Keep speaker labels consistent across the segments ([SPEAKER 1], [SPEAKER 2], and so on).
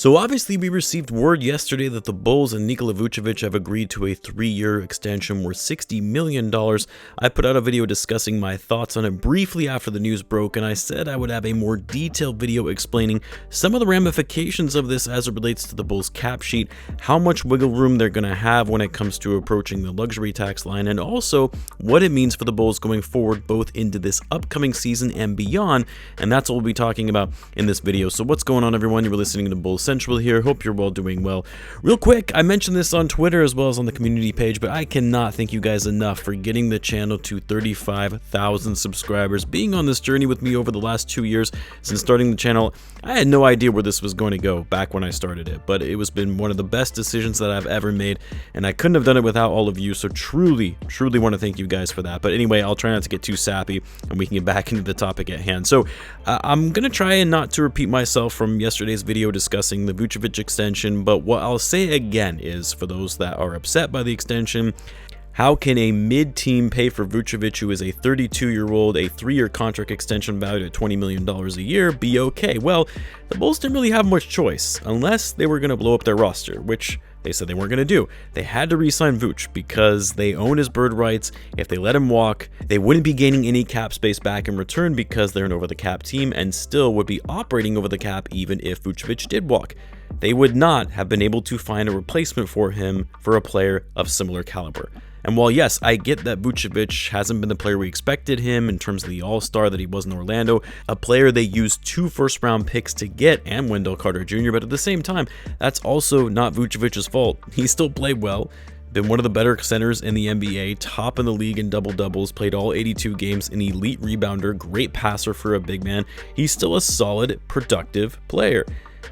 [SPEAKER 1] So obviously we received word yesterday that the Bulls and Nikola Vucevic have agreed to a 3-year extension worth $60 million. I put out a video discussing my thoughts on it briefly after the news broke, and I said I would have a more detailed video explaining some of the ramifications of this as it relates to the Bulls cap sheet, how much wiggle room they're going to have when it comes to approaching the luxury tax line, and also what it means for the Bulls going forward both into this upcoming season and beyond. And that's what we'll be talking about in this video. So what's going on, everyone? You're listening to Bulls Central here. Hope you're all doing well. Real quick, I mentioned this on Twitter as well as on the community page, but I cannot thank you guys enough for getting the channel to 35,000 subscribers. Being on this journey with me over the last 2 years since starting the channel, I had no idea where this was going to go back when I started it, but it was been one of the best decisions that I've ever made, and I couldn't have done it without all of you. So truly want to thank you guys for that. But anyway, I'll try not to get too sappy and we can get back into the topic at hand. So I'm gonna try and not to repeat myself from yesterday's video discussing the Vucevic extension, but what I'll say again is, for those that are upset by the extension, how can a mid-team pay for Vucevic, who is a 32-year-old, a 3-year contract extension valued at $20 million a year, be okay? Well, the Bulls didn't really have much choice, unless they were going to blow up their roster, which they said they weren't going to do. They had to re-sign Vooch because they own his bird rights. If they let him walk, they wouldn't be gaining any cap space back in return because they're an over-the-cap team and still would be operating over the cap even if Vucevic did walk. They would not have been able to find a replacement for him for a player of similar caliber. And while yes, I get that Vucevic hasn't been the player we expected him in terms of the all-star that he was in Orlando, a player they used 2 first-round picks to get and Wendell Carter Jr., but at the same time, that's also not Vucevic's fault. He still played well, been one of the better centers in the NBA, top in the league in double-doubles, played all 82 games, an elite rebounder, great passer for a big man. He's still a solid, productive player.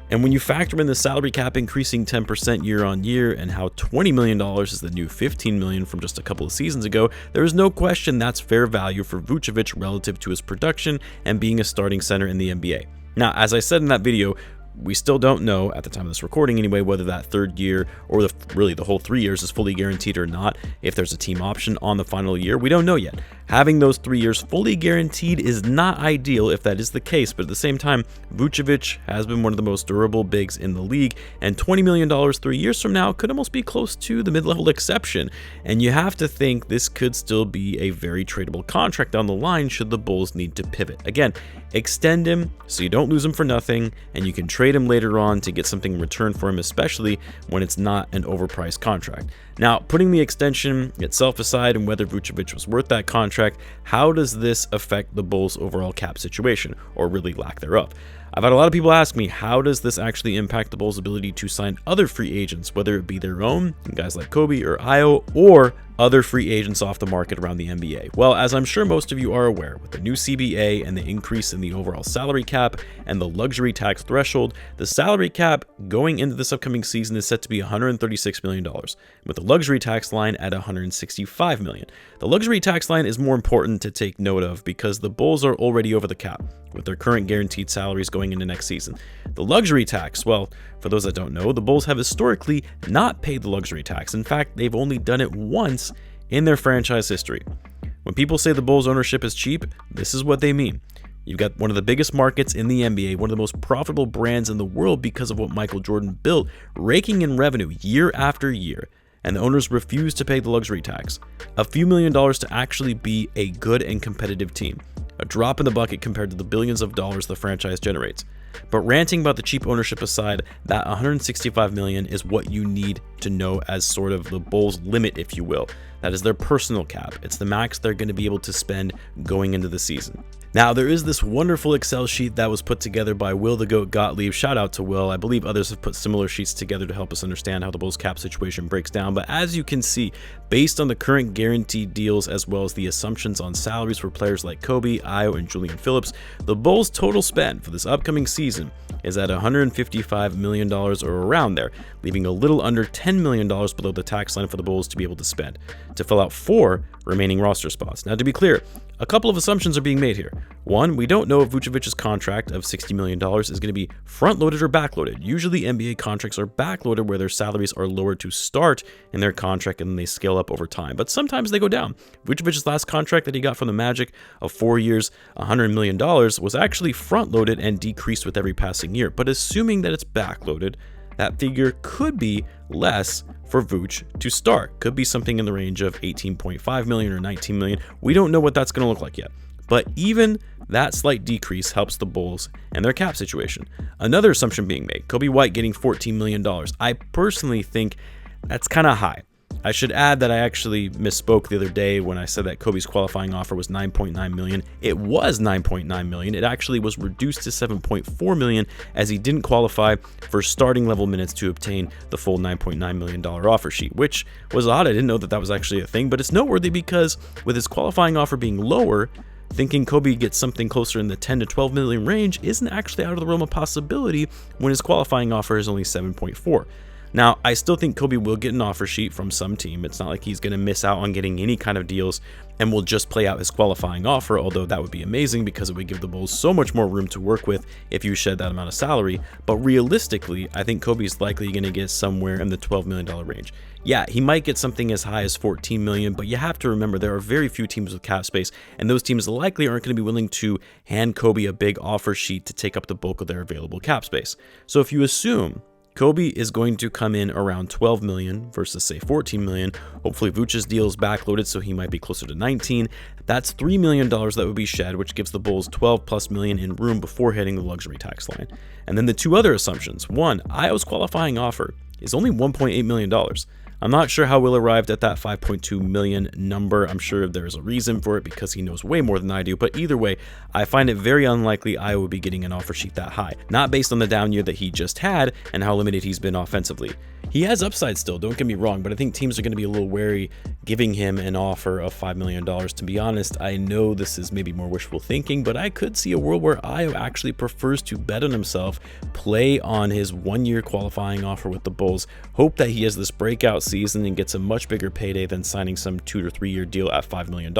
[SPEAKER 1] And when you factor in the salary cap increasing 10% year on year and how $20 million is the new $15 million from just a couple of seasons ago, there is no question that's fair value for Vucevic relative to his production and being a starting center in the NBA. Now, as I said in that video, we still don't know, at the time of this recording anyway, whether that 3rd year or really the whole 3 years is fully guaranteed or not. If there's a team option on the final year, we don't know yet. Having those 3 years fully guaranteed is not ideal if that is the case, but at the same time, Vucevic has been one of the most durable bigs in the league, and $20 million 3 years from now could almost be close to the mid-level exception. And you have to think this could still be a very tradable contract down the line should the Bulls need to pivot. Again, extend him so you don't lose him for nothing, and you can trade him later on to get something in return for him, especially when it's not an overpriced contract. Now, putting the extension itself aside and whether Vucevic was worth that contract, how does this affect the Bulls' overall cap situation, or really lack thereof? I've had a lot of people ask me, how does this actually impact the Bulls' ability to sign other free agents, whether it be their own, guys like Coby or Io, or other free agents off the market around the NBA? Well, as I'm sure most of you are aware, with the new CBA and the increase in the overall salary cap and the luxury tax threshold, the salary cap going into this upcoming season is set to be $136 million, with the luxury tax line at $165 million. The luxury tax line is more important to take note of because the Bulls are already over the cap, with their current guaranteed salaries going into next season. The luxury tax, well, for those that don't know, the Bulls have historically not paid the luxury tax. In fact, they've only done it once in their franchise history. When people say the Bulls ownership is cheap, this is what they mean. You've got one of the biggest markets in the NBA, one of the most profitable brands in the world because of what Michael Jordan built, raking in revenue year after year, and the owners refuse to pay the luxury tax. A few $1 million to actually be a good and competitive team. A drop in the bucket compared to the billions of dollars the franchise generates. But ranting about the cheap ownership aside, that $165 million is what you need to know as sort of the Bulls' limit, if you will. That is their personal cap. It's the max they're going to be able to spend going into the season. Now, there is this wonderful Excel sheet that was put together by Will the Goat Gottlieb. Shout out to Will. I believe others have put similar sheets together to help us understand how the Bulls cap situation breaks down. But as you can see, based on the current guaranteed deals as well as the assumptions on salaries for players like Coby, Io, and Julian Phillips, the Bulls' total spend for this upcoming season is at $155 million or around there, leaving a little under $10 $10 million below the tax line for the Bulls to be able to spend to fill out 4 remaining roster spots. Now, to be clear, a couple of assumptions are being made here. One, we don't know if Vucevic's contract of $60 million is going to be front-loaded or back-loaded. Usually, NBA contracts are back-loaded where their salaries are lower to start in their contract and then they scale up over time. But sometimes they go down. Vucevic's last contract that he got from the Magic of 4 years, $100 million, was actually front-loaded and decreased with every passing year. But assuming that it's back-loaded, that figure could be less for Vooch to start. Could be something in the range of 18.5 million or 19 million. We don't know what that's going to look like yet. But even that slight decrease helps the Bulls and their cap situation. Another assumption being made, Coby White getting $14 million. I personally think that's kind of high. I should add that I actually misspoke the other day when I said that Coby's qualifying offer was 9.9 million. It was 9.9 million. It actually was reduced to 7.4 million as he didn't qualify for starting level minutes to obtain the full $9.9 million offer sheet, which was odd. I didn't know that that was actually a thing, but it's noteworthy because with his qualifying offer being lower, thinking Coby gets something closer in the 10 to 12 million range isn't actually out of the realm of possibility when his qualifying offer is only 7.4. Now, I still think Coby will get an offer sheet from some team. It's not like he's going to miss out on getting any kind of deals and will just play out his qualifying offer, although that would be amazing because it would give the Bulls so much more room to work with if you shed that amount of salary. But realistically, I think Coby's likely going to get somewhere in the $12 million range. Yeah, he might get something as high as $14 million, but you have to remember there are very few teams with cap space, and those teams likely aren't going to be willing to hand Coby a big offer sheet to take up the bulk of their available cap space. So if you assume Coby is going to come in around 12 million versus say 14 million. Hopefully Vooch's deal is backloaded, so he might be closer to 19. That's $3 million that would be shed, which gives the Bulls 12 plus million in room before hitting the luxury tax line. And then the two other assumptions. One, Io's qualifying offer is only $1.8 million. I'm not sure how Will arrived at that 5.2 million number. I'm sure there's a reason for it because he knows way more than I do, but either way, I find it very unlikely I would be getting an offer sheet that high, not based on the down year that he just had and how limited he's been offensively. He has upside still, don't get me wrong, but I think teams are going to be a little wary giving him an offer of $5 million. To be honest, I know this is maybe more wishful thinking, but I could see a world where Io actually prefers to bet on himself, play on his 1-year qualifying offer with the Bulls, hope that he has this breakout season and gets a much bigger payday than signing some 2 or 3 year deal at $5 million.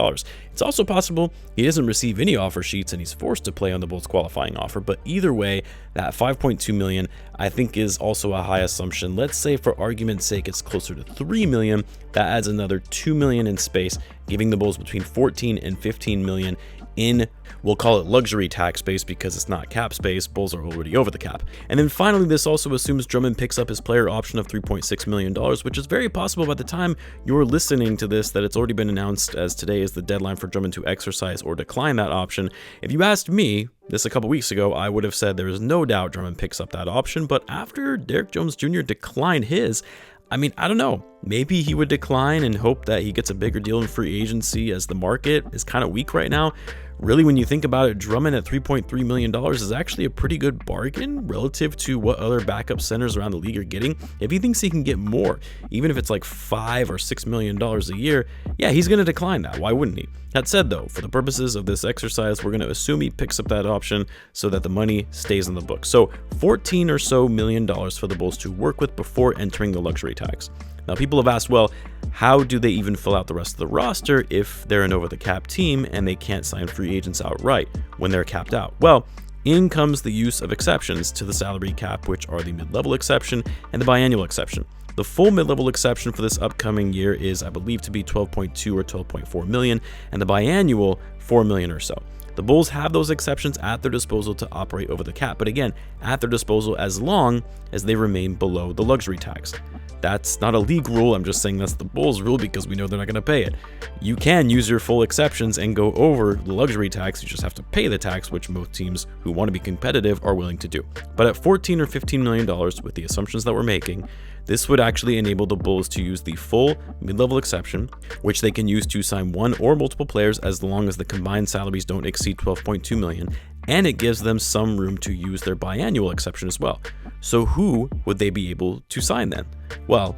[SPEAKER 1] It's also possible he doesn't receive any offer sheets and he's forced to play on the Bulls qualifying offer, but either way, that 5.2 million I think is also a high assumption. Let's say for argument's sake it's closer to 3 million. That adds another 2 million in space, giving the Bulls between 14 and 15 million in, we'll call it luxury tax space because it's not cap space. Bulls are already over the cap. And then finally, this also assumes Drummond picks up his player option of $3.6 million, which is very possible by the time you're listening to this that it's already been announced, as today is the deadline for Drummond to exercise or decline that option. If you asked me this a couple weeks ago, I would have said there is no doubt Drummond picks up that option, but after Derrick Jones Jr. declined his, I mean, I don't know. Maybe he would decline and hope that he gets a bigger deal in free agency as the market is kind of weak right now. Really, when you think about it, Drummond at $3.3 million is actually a pretty good bargain relative to what other backup centers around the league are getting. If he thinks he can get more, even if it's like $5 or $6 million a year, yeah, he's going to decline that. Why wouldn't he? That said, though, for the purposes of this exercise, we're going to assume he picks up that option so that the money stays in the book. So $14 or so million for the Bulls to work with before entering the luxury tax. Now, people have asked, well, how do they even fill out the rest of the roster if they're an over-the-cap team and they can't sign free agents outright when they're capped out? Well, in comes the use of exceptions to the salary cap, which are the mid-level exception and the biannual exception. The full mid-level exception for this upcoming year is, I believe, to be 12.2 or 12.4 million, and the biannual 4 million or so. The Bulls have those exceptions at their disposal to operate over the cap, but again, at their disposal as long as they remain below the luxury tax. That's not a league rule, I'm just saying that's the Bulls rule because we know they're not going to pay it. You can use your full exceptions and go over the luxury tax, you just have to pay the tax, which most teams who want to be competitive are willing to do. But at $14 or $15 million, with the assumptions that we're making, this would actually enable the Bulls to use the full mid-level exception, which they can use to sign one or multiple players as long as the combined salaries don't exceed 12.2 million, and it gives them some room to use their biannual exception as well. So who would they be able to sign then? Well,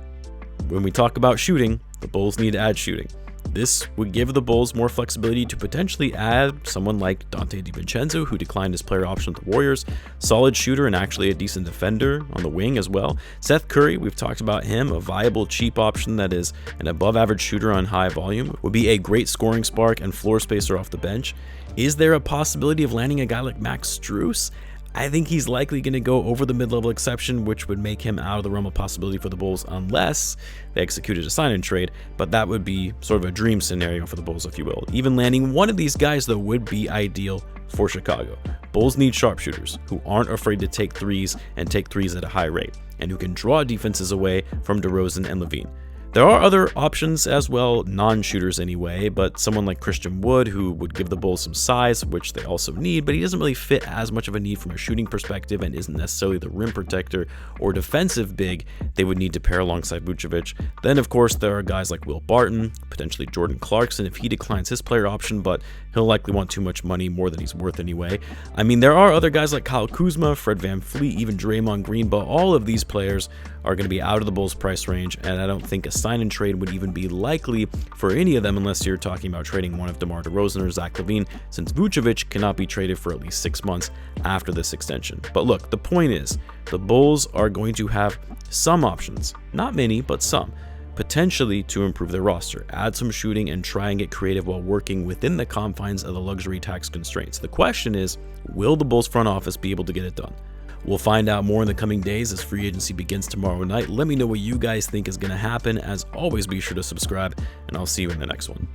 [SPEAKER 1] when we talk about shooting, the Bulls need to add shooting. This would give the Bulls more flexibility to potentially add someone like Donte DiVincenzo, who declined his player option with the Warriors, solid shooter and actually a decent defender on the wing as well. Seth Curry, we've talked about him, a viable cheap option that is an above average shooter on high volume, would be a great scoring spark and floor spacer off the bench. Is there a possibility of landing a guy like Max Strus? I think he's likely going to go over the mid-level exception, which would make him out of the realm of possibility for the Bulls unless they executed a sign-and trade, but that would be sort of a dream scenario for the Bulls, if you will. Even landing one of these guys, though, would be ideal for Chicago. Bulls need sharpshooters who aren't afraid to take threes and take threes at a high rate, and who can draw defenses away from DeRozan and Lavine. There are other options as well, non-shooters anyway, but someone like Christian Wood, who would give the Bulls some size, which they also need, but he doesn't really fit as much of a need from a shooting perspective and isn't necessarily the rim protector or defensive big they would need to pair alongside Vucevic. Then, of course, there are guys like Will Barton, potentially Jordan Clarkson if he declines his player option, but he'll likely want too much money, more than he's worth anyway. I mean, there are other guys like Kyle Kuzma, Fred VanVleet, even Draymond Green, but all of these players are going to be out of the Bulls' price range, and I don't think a sign and trade would even be likely for any of them unless you're talking about trading one of DeMar DeRozan or Zach Lavine, since Vucevic cannot be traded for at least 6 months after this extension. But look, the point is, the Bulls are going to have some options, not many, but some, potentially to improve their roster, add some shooting, and try and get creative while working within the confines of the luxury tax constraints. The question is, will the Bulls front office be able to get it done? We'll find out more in the coming days as free agency begins tomorrow night. Let me know what you guys think is going to happen. As always, be sure to subscribe, and I'll see you in the next one.